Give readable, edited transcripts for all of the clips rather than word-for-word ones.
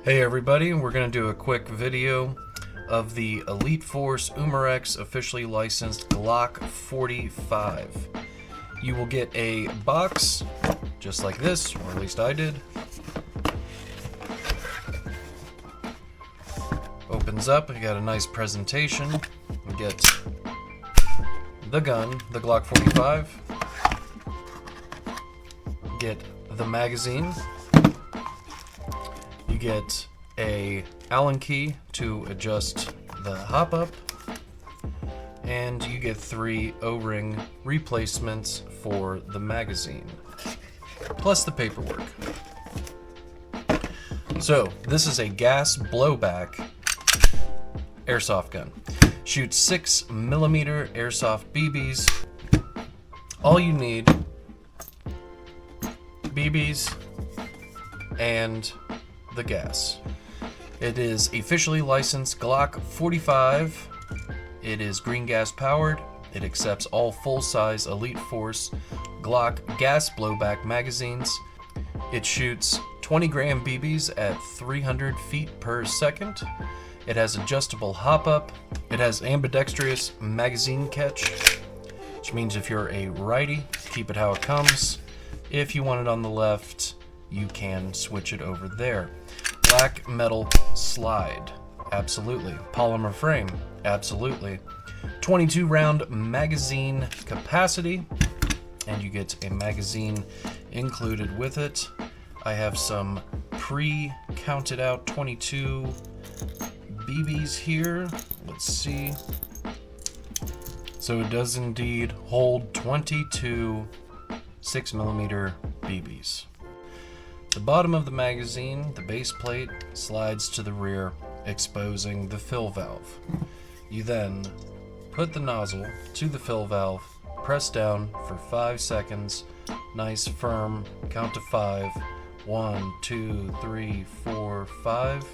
Hey everybody, we're going to do a quick video of the Elite Force UMAREX officially licensed Glock 45. You will get a box just like this, or at least I did. Opens up, you got a nice presentation. You get the gun, the Glock 45. Get the magazine. You get a Allen key to adjust the hop up, and you get 3 O-ring replacements for the magazine, plus the paperwork. So this is a gas blowback airsoft gun. Shoots 6mm airsoft BBs. All you need, BBs and the gas. It is officially licensed Glock 45. It is green gas powered. It accepts all full-size Elite Force Glock gas blowback magazines. It shoots 20-gram BBs at 300 feet per second. It has adjustable hop-up. It has ambidextrous magazine catch, which means if you're a righty, keep it how it comes. If you want it on the left, you can switch it over there. Black metal slide, absolutely. Polymer frame, absolutely. 22 round magazine capacity, and you get a magazine included with it. I have some pre-counted out 22 BBs here. Let's see. So it does indeed hold 22 6mm BBs. The bottom of the magazine, the base plate, slides to the rear, exposing the fill valve. You then put the nozzle to the fill valve, press down for 5 seconds, nice firm, count to 5, 1, 2, 3, 4, 5.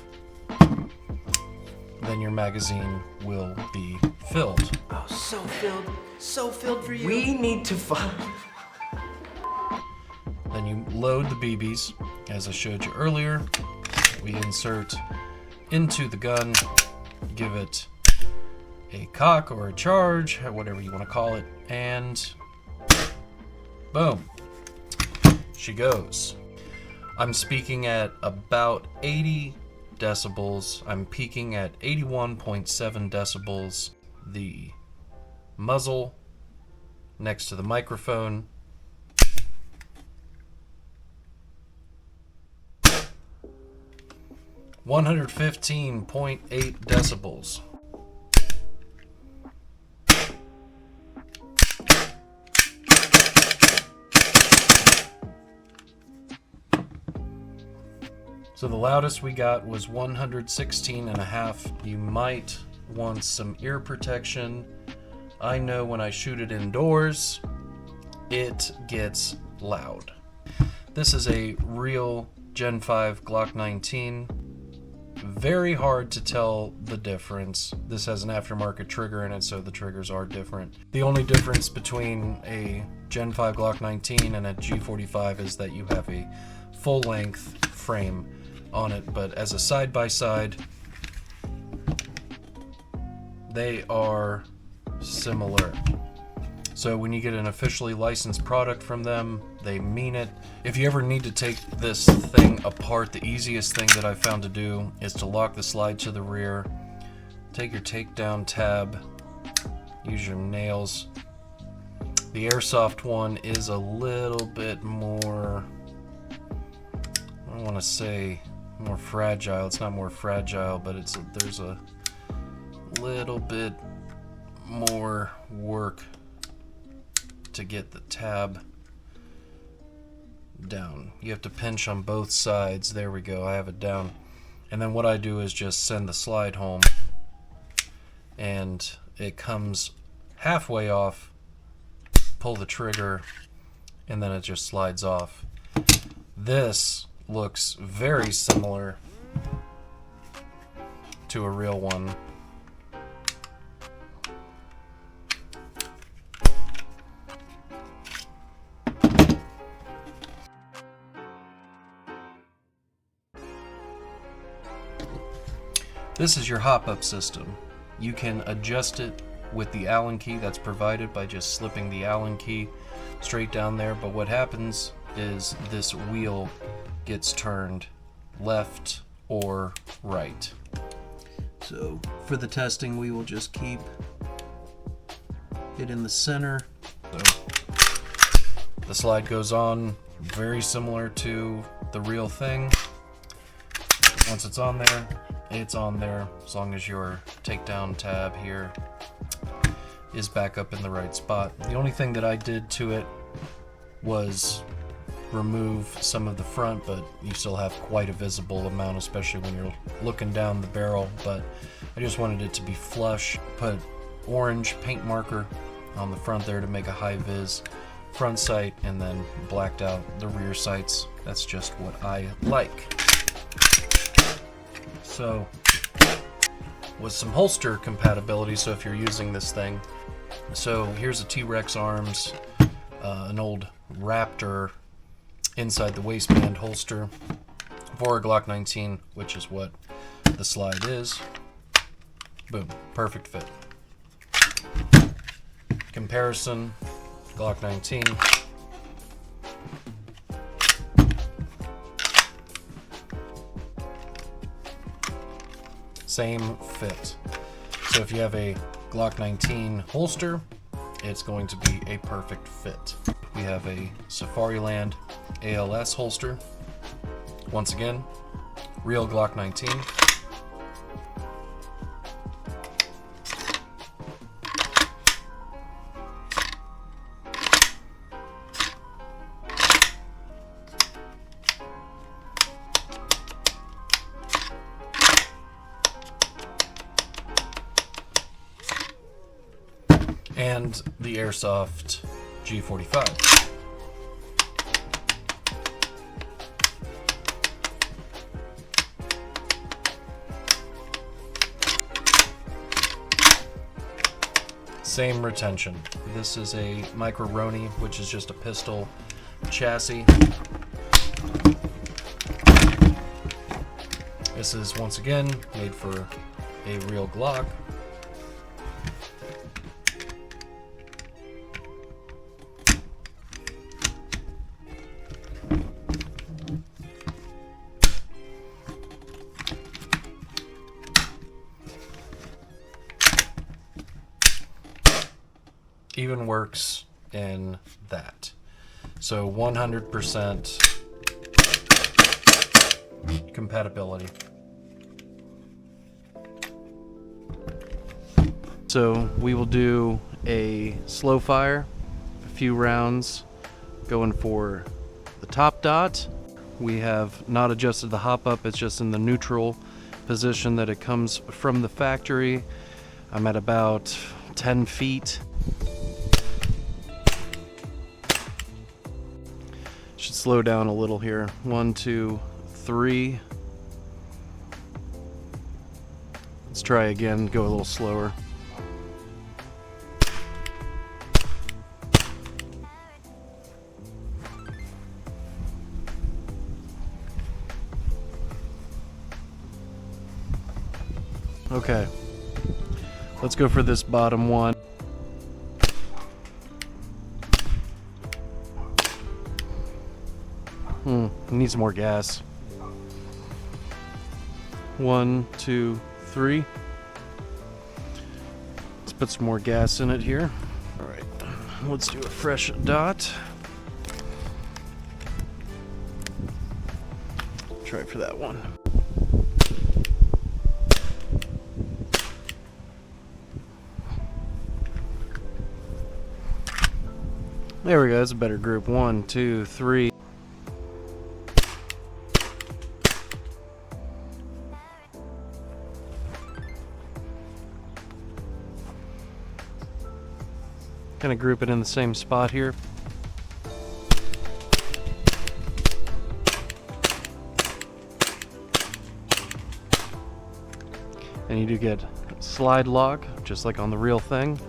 Then your magazine will be filled. Oh, so filled for you. We need to find... Then you load the BBs, as I showed you earlier. We insert into the gun, give it a cock or a charge, whatever you want to call it, and boom, she goes. I'm speaking at about 80 decibels. I'm peaking at 81.7 decibels. The muzzle next to the microphone, 115.8 decibels. So the loudest we got was 116.5. You might want some ear protection. I know when I shoot it indoors, it gets loud. This is a real Gen 5 Glock 19. Very hard to tell the difference. This has an aftermarket trigger in it, so the triggers are different. The only difference between a Gen 5 Glock 19 and a G45 is that you have a full-length frame on it, but as a side-by-side, they are similar. So when you get an officially licensed product from them, they mean it. If you ever need to take this thing apart, the easiest thing that I've found to do is to lock the slide to the rear, take your takedown tab, use your nails. The Airsoft one is a little bit more, I don't want to say more fragile. It's not more fragile, but there's a little bit more work to get the tab down. You have to pinch on both sides. There we go, I have it down. And then what I do is just send the slide home, and it comes halfway off, pull the trigger, and then it just slides off. This looks very similar to a real one. This is your hop-up system. You can adjust it with the Allen key that's provided by just slipping the Allen key straight down there, but what happens is this wheel gets turned left or right. So for the testing, we will just keep it in the center. So the slide goes on very similar to the real thing. Once it's on there, it's on there, as long as your takedown tab here is back up in the right spot. The only thing that I did to it was remove some of the front, but you still have quite a visible amount, especially when you're looking down the barrel. But I just wanted it to be flush. Put orange paint marker on the front there to make a high vis front sight, and then blacked out the rear sights. That's just what I like. So with some holster compatibility, so if you're using this thing, so here's a T-Rex arms, an old Raptor inside the waistband holster for a Glock 19, which is what the slide is. Boom, perfect fit. Comparison, Glock 19. Same fit. So if you have a Glock 19 holster, it's going to be a perfect fit. We have a Safariland ALS holster. Once again, real Glock 19. And the Airsoft G45. Same retention. This is a Micro-Roni, which is just a pistol chassis. This is once again made for a real Glock. Even works in that. So 100% compatibility. So we will do a slow fire, a few rounds going for the top dot. We have not adjusted the hop up, it's just in the neutral position that it comes from the factory. I'm at about 10 feet. Should slow down a little here. 1, 2, 3. Let's try again, go a little slower. Okay, let's go for this bottom one. Needs more gas. 1, 2, 3. Let's put some more gas in it here. All right, let's do a fresh dot. Try for that one. There we go, that's a better group. 1, 2, 3. Kind of group it in the same spot here. And you do get slide lock, just like on the real thing.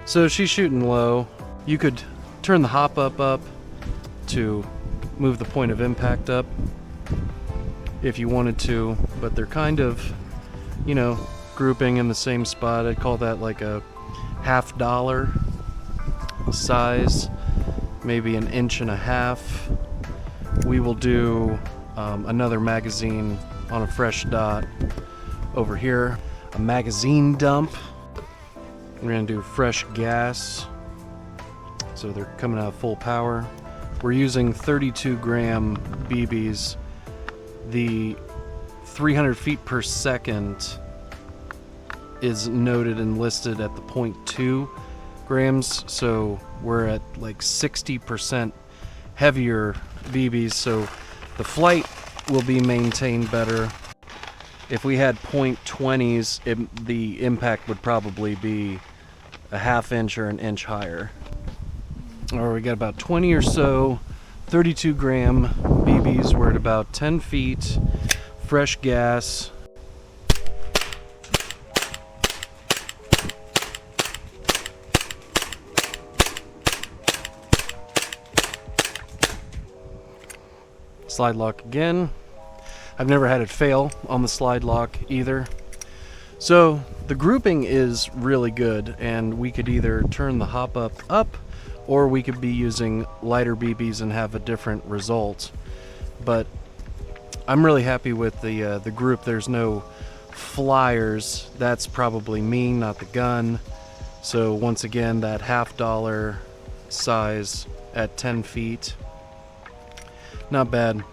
So she's shooting low. You could turn the hop up to move the point of impact up, if you wanted to, but they're kind of, you know, grouping in the same spot. I'd call that like a $half size, maybe 1.5 inches. We will do another magazine on a fresh dot over here, a magazine dump. We're gonna do fresh gas, so they're coming out full power. We're using 32 gram BBs. The 300 feet per second is noted and listed at the 0.2 grams, so we're at like 60% heavier BBs, so the flight will be maintained better. If we had 0.20s, the impact would probably be a 1/2 inch or 1 inch higher. Or we got about 20 or so 32 gram BBs. We're at about 10 feet, fresh gas. Slide lock again. I've never had it fail on the slide lock either. So the grouping is really good, and we could either turn the hop up, or we could be using lighter BBs and have a different result. But I'm really happy with the group. There's no flyers. That's probably me, not the gun. So once again, that $half size at 10 feet. Not bad.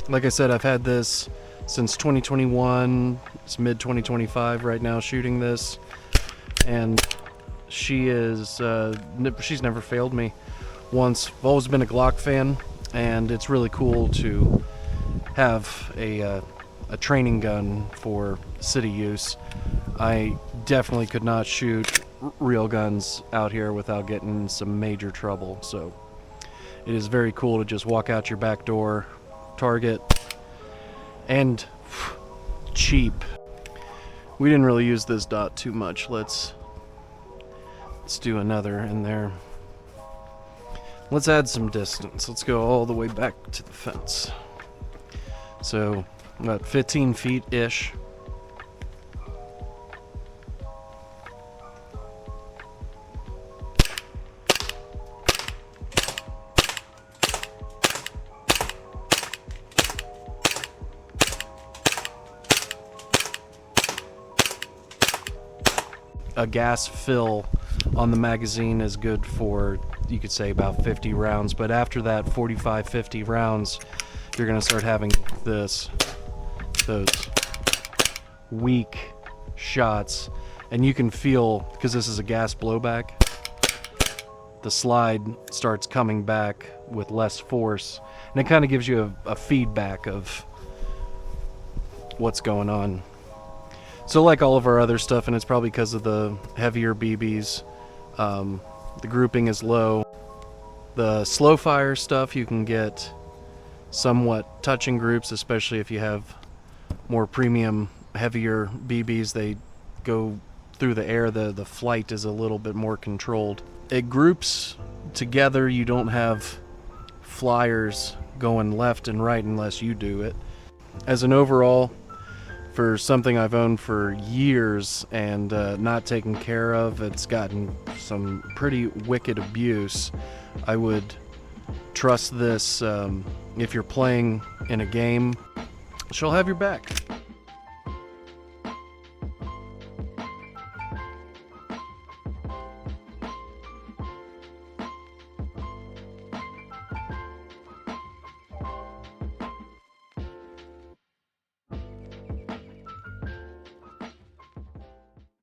Like I said, I've had this since 2021. It's mid 2025 right now shooting this, and she's never failed me once. I've always been a Glock fan, and it's really cool to have a training gun for city use. I definitely could not shoot real guns out here without getting in some major trouble, so it is very cool to just walk out your back door, target, and cheap. We didn't really use this dot too much. Let's do another in there. Let's add some distance. Let's go all the way back to the fence. So about 15 feet-ish. A gas fill on the magazine is good for, you could say, about 50 rounds, but after that 45, 50 rounds, you're gonna start having those weak shots, and you can feel, because this is a gas blowback, the slide starts coming back with less force, and it kind of gives you a feedback of what's going on. So like all of our other stuff, and it's probably because of the heavier BBs, the grouping is low. The slow fire stuff, you can get somewhat touching groups, especially if you have more premium, heavier BBs. They go through the air, the flight is a little bit more controlled. It groups together. You don't have flyers going left and right unless you do it. As an overall, for something I've owned for years and not taken care of, it's gotten some pretty wicked abuse. I would trust this if you're playing in a game. She'll have your back.